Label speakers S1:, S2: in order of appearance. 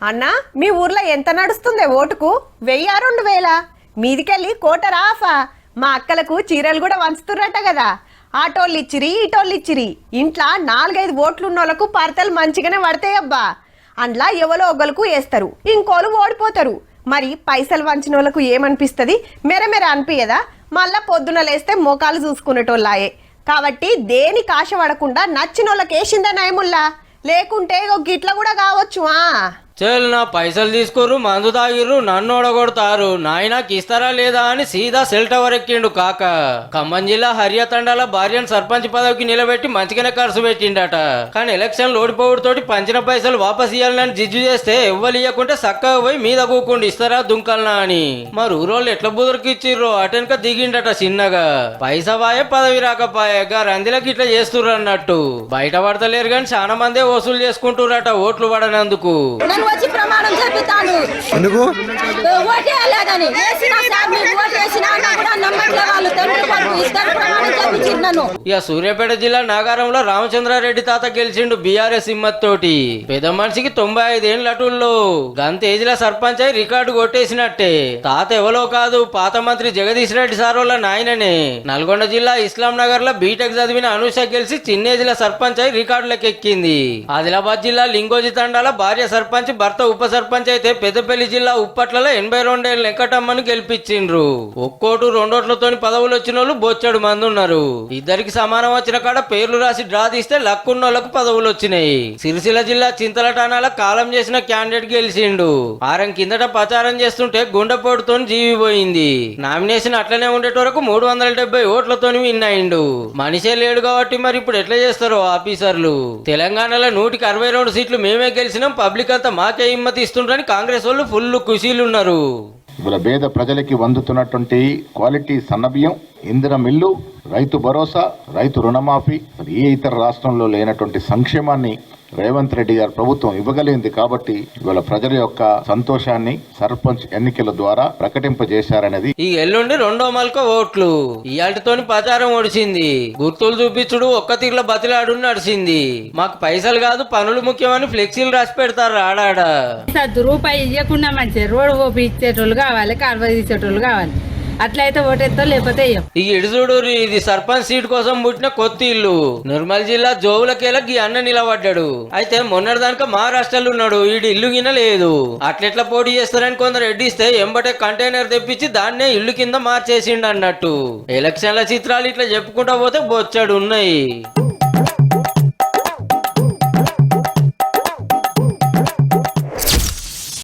S1: అన్నా మీ ఊర్లో ఎంత నడుస్తుంది ఓటుకు 1000-2000 మీదికెళ్ళి కోటరా ఆఫా మా అక్కలకు చీరలు కూడా వంచుతుర్రట కదా ఆటోళ్ళు ఇచ్చిరి ఈటోళ్ళు ఇచ్చిరి ఇంట్లో 4-5 ఓట్లు ఉన్నోళ్ళకు పరతలు మంచిగానే పడతాయి అబ్బా అందులో ఎవరో ఒకరికి వేస్తారు ఇంకోళ్ళు ఓడిపోతారు మరి పైసలు వంచిన వాళ్ళకు ఏమనిపిస్తుంది మెరమెర అనిపించదా మళ్ళా పొద్దున లేస్తే మోకాలు చూసుకునేటోళ్ళాయే కాబట్టి దేనికి ఆశ పడకుండా నచ్చిన వాళ్ళకి వేసిందా నయముల్లా లేకుంటే గిట్ల కూడా కావచ్చు
S2: చెల్ నా పైసలు తీసుకోరు మందు తాగిర్రు నన్ను ఓడగొడతారు నాయనకి ఇస్తారా లేదా అని సీదా సెల్ టవర్ ఎక్కిండు కాక ఖమ్మం జిల్లా హరియతండాల భార్యను సర్పంచ్ పదవికి నిలబెట్టి మంచిగానే ఖర్చు పెట్టిండట కానీ ఎలక్షన్ ఓడిపోవడంతోటి పంచిన పైసలు వాపస్ ఇవ్వాలని జిజ్జు చేస్తే ఎవ్వరు ఇవ్వకుంటే చక్కగా పోయి మీద కూకుండా ఇస్తారా దుంకల్నా అని మరి ఊరోళ్ళు ఎట్లా బుదరికి ఇచ్చిర్రో అటెనక దిగిండట చిన్నగా పైసా వాయే పదవి రాకపాయే రందిలకి ఇట్లా చేస్తుర్రు అన్నట్టు బయట పడతలేరు కానీ చాలా మందే వసూలు చేసుకుంటుర్రట ఓట్లు పడనందుకు
S3: వచ్చి ప్రమాణం చెప్తాను
S4: ఎందుకు
S3: ఓటేయలేదని
S2: ఇక సూర్యాపేట జిల్లా నాగారంలో రామచంద్రారెడ్డి తాత గెలిచిండు బీఆర్ఎస్ హిమ్మత్ తోటి పెద్ద మనిషికి 95 ఏళ్ళ అటుల్లో గంతేజ్ల సర్పంచ్ అయి రికార్డు కొట్టేసినట్టే తాత ఎవరో కాదు పాత మంత్రి జగదీష్ రెడ్డి సారోళ్ళ నాయననే నల్గొండ జిల్లా ఇస్లాం నగర్ లో బీటెక్ చదివిన అనూష గెలిచి చిన్నేజ్ల సర్పంచ్ అయి రికార్డులకు ఎక్కింది ఆదిలాబాద్ జిల్లా లింగోజి తండాల భార్య సర్పంచ్ భర్త ఉప సర్పంచ్ అయితే పెద్దపల్లి జిల్లా ఉప్పట్లలో 82 ఏళ్ళ వెంకటమ్మను గెలిపించిండ్రు ఒక్కోటు 2 ఓట్లతోని పదవులు వచ్చిన వాళ్ళు బొచ్చాడు మంది ఉన్నారు ఇద్దరికి సమానం వచ్చిన కాడ పేర్లు రాసి డ్రా తీస్తే లక్కున్నోళ్లకు పదవులు వచ్చినాయి సిరిసిల్ల జిల్లా చింతలటానాల కాలం చేసిన క్యాండిడేట్ గెలిచిండు వారం కిందట ప్రచారం చేస్తుంటే గుండెపోటుతో జీవిపోయింది నామినేషన్ అట్లనే ఉండేట వరకు 370 ఓట్లతోని విన్ అయిండు మనిషే లేడు కాబట్టి మరి ఇప్పుడు ఎట్లా చేస్తారో ఆఫీసర్లు తెలంగాణలో 162 సీట్లు మేమే గెలిచినాం పబ్లిక్ అంతా మాకే హిమ్మతి ఇస్తుండ్రని కాంగ్రెస్ వాళ్ళు ఫుల్ ఖుషీలు ఉన్నారు
S5: ఇవాళ పేద ప్రజలకి అందుతున్నటువంటి క్వాలిటీ సన్నబియ్యం ఇందిర మిల్లు రైతు భరోసా రైతు రుణమాఫీ ఏ ఇతర రాష్ట్రంలో లేనటువంటి సంక్షేమాన్ని రేవంత్ రెడ్డి గారు ప్రభుత్వం ఇవ్వగలిగింది కాబట్టి ఇవాళ ప్రజల యొక్క సంతోషాన్ని సర్పంచ్ ఎన్నికల ద్వారా ప్రకటింపజేశారనేది
S2: ఈ ఎల్లుండి 2వ మల్క ఓట్లు ఇయాటితోని ప్రచారం ఒడిచింది గుర్తులు చూపించుడు ఒక్క తీర్ల బతిలాడు నడిచింది మాకు పైసలు కాదు పనులు ముఖ్యమని ఫ్లెక్సీలు రాసి పెడతారు ఆడాడ
S6: రూపాయి ఇవ్వకుండా మంచి రోడ్డు ఓపి ఇచ్చేటోళ్ళు కావాలి కాలువ తీసేటోళ్ళు కావాలి అట్లయితే ఓటేస్తో లేకపోతే
S2: ఈ ఇడుచుడు ఇది సర్పంచ్ సీట్ కోసం పుట్టిన కొత్త ఇల్లు నిర్మల్ జిల్లా జోవులకేలా ఈ అన్న నిలబడ్డాడు అయితే మొన్నటిదానిక మహారాష్ట్రలో ఉన్నాడు ఈడు ఇల్లు గిన లేదు అట్లెట్లా పోటీ చేస్తారని కొందరు ఎడ్డిస్తే ఎంబటే కంటైనర్ తెప్పించి దాన్నే ఇల్లు కింద మార్చేసిండు అన్నట్టు ఎలక్షన్ల చిత్రాలు ఇట్లా చెప్పుకుంటా పోతే బొచ్చాడు ఉన్నాయి.